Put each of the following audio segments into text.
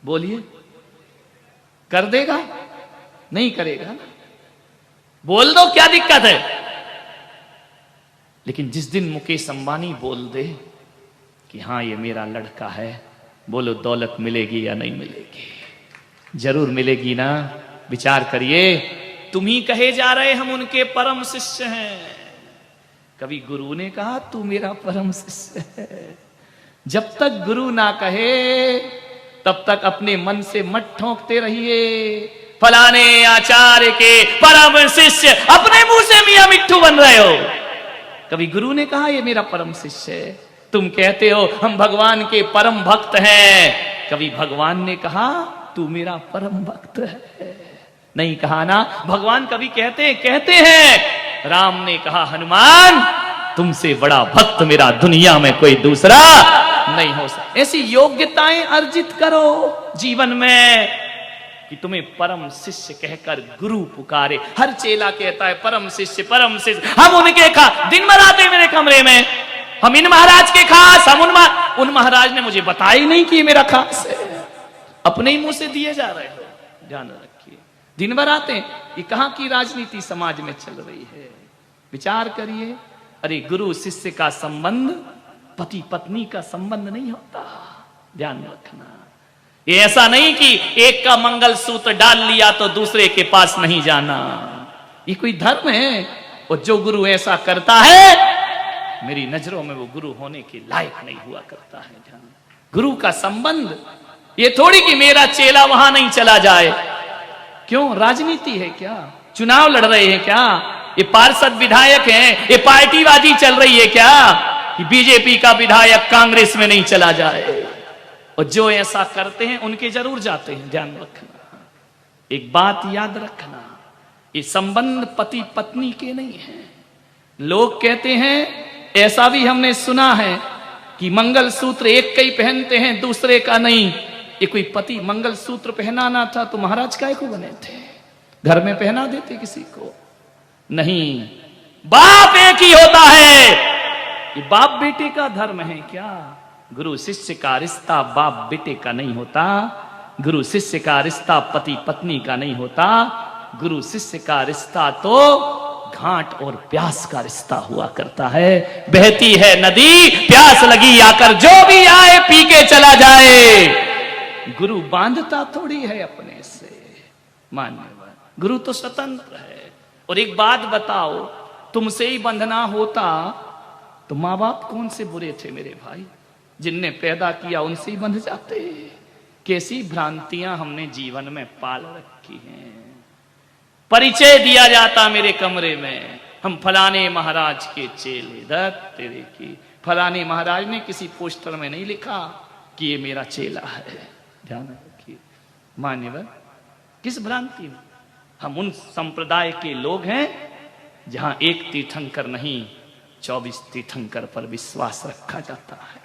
बोलिए, कर देगा? नहीं करेगा। बोल दो, क्या दिक्कत है? लेकिन जिस दिन मुकेश अंबानी बोल दे कि हां ये मेरा लड़का है, बोलो दौलत मिलेगी या नहीं मिलेगी? जरूर मिलेगी ना। विचार करिए, तुम ही कहे जा रहे हम उनके परम शिष्य हैं। कभी गुरु ने कहा तू मेरा परम शिष्य है? जब तक गुरु ना कहे तब तक अपने मन से मत ठोंकते रहिए फलाने आचार्य के परम शिष्य। अपने मुंह से मियां मिट्ठू बन रहे हो। कभी गुरु ने कहा ये मेरा परम शिष्य है? तुम कहते हो हम भगवान के परम भक्त हैं। कभी भगवान ने कहा तू मेरा परम भक्त है? नहीं कहा ना। भगवान कभी कहते हैं। राम ने कहा हनुमान तुमसे बड़ा भक्त मेरा दुनिया में कोई दूसरा नहीं हो सकता। ऐसी योग्यताएं अर्जित करो जीवन में कि तुम्हें परम शिष्य कहकर गुरु पुकारे। हर चेला कहता है परम शिष्य परम शिष्य। हम उनके दिन भर आते मेरे कमरे में, हम इन महाराज के खास, हम उन महाराज ने मुझे बताया ही नहीं कि ये मेरा खास है। अपने ही मुंह से दिए जा रहे हो। ध्यान रखिए, दिन भर आते हैं। ये कहां की राजनीति समाज में चल रही है? विचार करिए। अरे गुरु शिष्य का संबंध पति पत्नी का संबंध नहीं होता। ध्यान रखना। ये ऐसा नहीं कि एक का मंगलसूत्र डाल लिया तो दूसरे के पास नहीं जाना। ये कोई धर्म है? और जो गुरु ऐसा करता है मेरी नजरों में वो गुरु होने के लायक नहीं हुआ करता है। ध्यान। गुरु का संबंध ये थोड़ी कि मेरा चेला वहां नहीं चला जाए। क्यों? राजनीति है क्या? चुनाव लड़ रहे हैं क्या? ये पार्षद विधायक हैं, ये पार्टीबाजी चल रही है क्या कि बीजेपी का विधायक कांग्रेस में नहीं चला जाए? और जो ऐसा करते हैं उनके जरूर जाते हैं। ध्यान रखना। एक बात याद रखना, ये संबंध पति पत्नी के नहीं है। लोग कहते हैं, ऐसा भी हमने सुना है कि मंगलसूत्र एक का ही पहनते हैं दूसरे का नहीं। ये कोई पति मंगलसूत्र पहनाना था तो महाराज काय को बने थे? घर में पहना देते किसी को? नहीं। बाप एक ही होता है। ये बाप बेटे का धर्म है क्या? गुरु शिष्य का रिश्ता बाप बेटे का नहीं होता। गुरु शिष्य का रिश्ता पति पत्नी का नहीं होता। गुरु शिष्य का रिश्ता तो घाट और प्यास का रिश्ता हुआ करता है। बहती है नदी, प्यास लगी आकर, जो भी आए पी के चला जाए। गुरु बांधता थोड़ी है अपने से। मान्यवर गुरु तो स्वतंत्र है। और एक बात बताओ, तुमसे ही बंधना होता तो मां बाप कौन से बुरे थे मेरे भाई? जिनने पैदा किया उनसे ही बंध जाते। कैसी भ्रांतियां हमने जीवन में पाल रखी हैं। परिचय दिया जाता मेरे कमरे में, हम फलाने महाराज के चेले। दत्त तेरे की, फलाने महाराज ने किसी पोस्टर में नहीं लिखा कि ये मेरा चेला है। ध्यान रखिए मान्यवर, किस भ्रांति में? हम उन संप्रदाय के लोग हैं जहां एक तीर्थंकर नहीं 24 तीर्थंकर पर विश्वास रखा जाता है।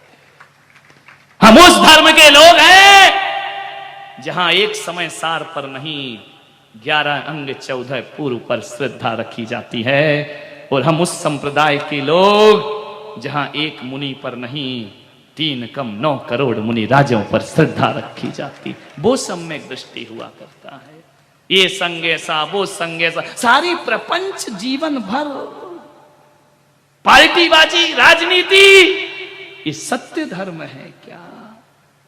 हम उस धर्म के लोग हैं जहां एक समय सार पर नहीं 11 अंग 14 पूर्व पर श्रद्धा रखी जाती है। और हम उस संप्रदाय के लोग जहां एक मुनि पर नहीं 3 कम 9 करोड़ मुनि राजों पर श्रद्धा रखी जाती। वो सम्यक दृष्टि हुआ करता है। ये संग ऐसा, वो संग ऐसा, सारी प्रपंच जीवन भर पार्टीबाजी, राजनीति, ये सत्य धर्म है क्या?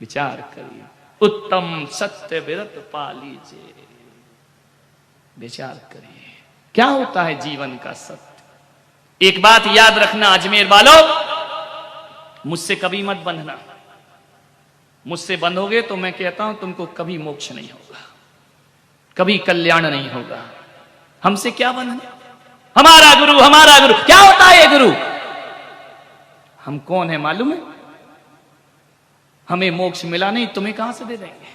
विचार करिए। उत्तम सत्य विरत पालीजे। विचार करिए क्या होता है जीवन का सत्य। एक बात याद रखना अजमेर वालों, मुझसे कभी मत बंधना। मुझसे बंधोगे तो मैं कहता हूं तुमको कभी मोक्ष नहीं होगा, कभी कल्याण नहीं होगा। हमसे क्या बंधना? हमारा गुरु, हमारा गुरु। क्या होता है ये गुरु? हम कौन है मालूम है? हमें मोक्ष मिला नहीं, तुम्हें कहां से दे देंगे?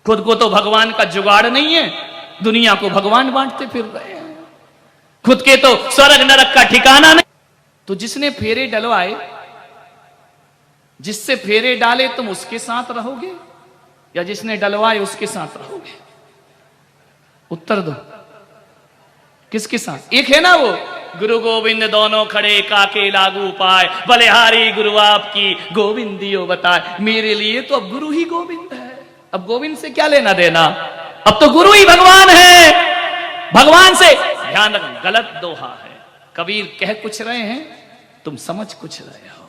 खुद को तो भगवान का जुगाड़ नहीं है, दुनिया को भगवान बांटते फिर रहे हैं। खुद के तो स्वर्ग नरक का ठिकाना नहीं। तो जिसने फेरे डलवाए, जिससे फेरे डाले, तुम उसके साथ रहोगे या जिसने डलवाए उसके साथ रहोगे? उत्तर दो, किसके साथ? एक है ना वो, गुरु गोविंद दोनों खड़े काके लागू पाए, बलिहारी गुरु आपकी गोविंदियो बताए। मेरे लिए तो अब गुरु ही गोविंद है। अब गोविंद से क्या लेना देना, अब तो गुरु ही भगवान है। भगवान से ध्यान रख, गलत दोहा है। कबीर कह कुछ रहे हैं, तुम समझ कुछ रहे हो।